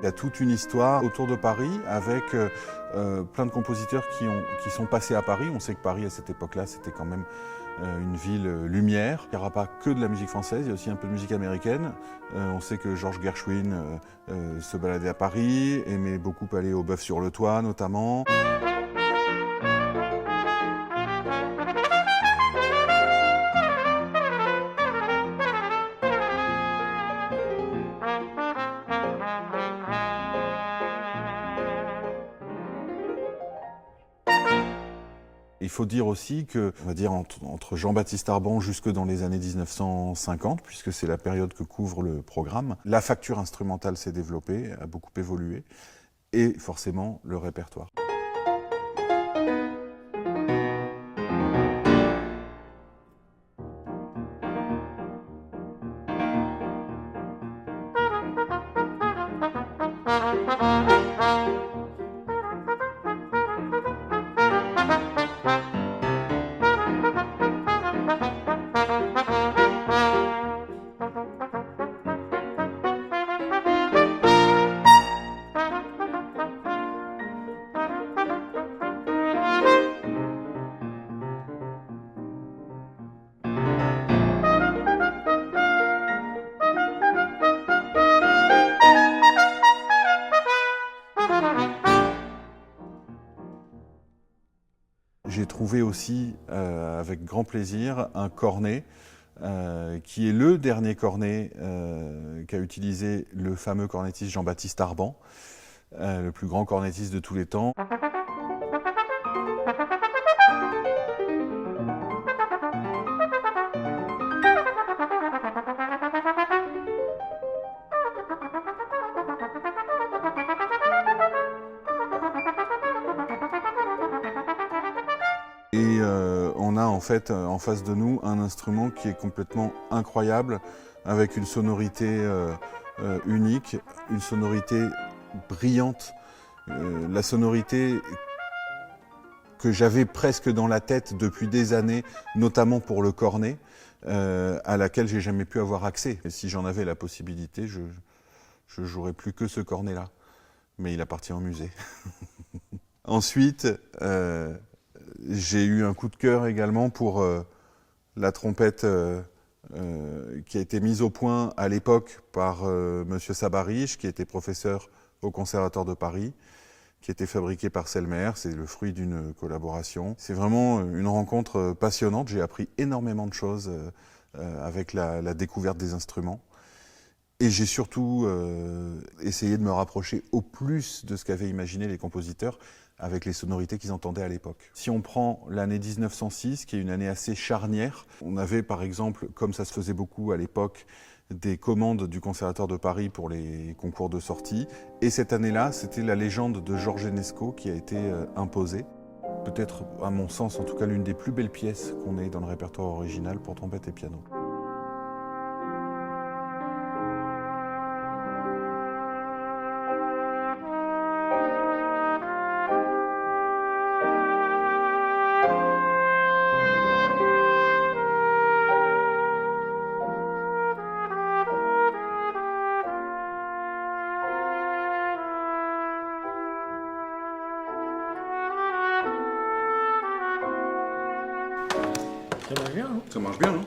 Il y a toute une histoire autour de Paris avec plein de compositeurs qui sont passés à Paris. On sait que Paris, à cette époque-là, c'était quand même une ville lumière. Il n'y aura pas que de la musique française, il y a aussi un peu de musique américaine. On sait que George Gershwin se baladait à Paris, aimait beaucoup aller au Bœuf sur le Toit notamment. Il faut dire aussi que, on va dire entre Jean-Baptiste Arban jusque dans les années 1950, puisque c'est la période que couvre le programme, la facture instrumentale s'est développée, a beaucoup évolué, et forcément le répertoire. J'ai trouvé aussi, avec grand plaisir, un cornet qui est le dernier cornet qu'a utilisé le fameux cornettiste Jean-Baptiste Arban, le plus grand cornettiste de tous les temps. Et on a en fait en face de nous un instrument qui est complètement incroyable, avec une sonorité unique, une sonorité brillante, la sonorité que j'avais presque dans la tête depuis des années, notamment pour le cornet, à laquelle j'ai jamais pu avoir accès. Et si j'en avais la possibilité, je jouerais plus que ce cornet-là, mais il appartient au musée. Ensuite, j'ai eu un coup de cœur également pour la trompette qui a été mise au point à l'époque par Monsieur Sabarich, qui était professeur au Conservatoire de Paris, qui était fabriquée par Selmer. C'est le fruit d'une collaboration. C'est vraiment une rencontre passionnante. J'ai appris énormément de choses avec la découverte des instruments. Et j'ai surtout essayé de me rapprocher au plus de ce qu'avaient imaginé les compositeurs avec les sonorités qu'ils entendaient à l'époque. Si on prend l'année 1906, qui est une année assez charnière, on avait par exemple, comme ça se faisait beaucoup à l'époque, des commandes du Conservatoire de Paris pour les concours de sortie. Et cette année-là, c'était la légende de Georges Enesco qui a été imposée. Peut-être, à mon sens, en tout cas, l'une des plus belles pièces qu'on ait dans le répertoire original pour trompette et piano. Ça marche bien, hein? Ça marche bien, non ?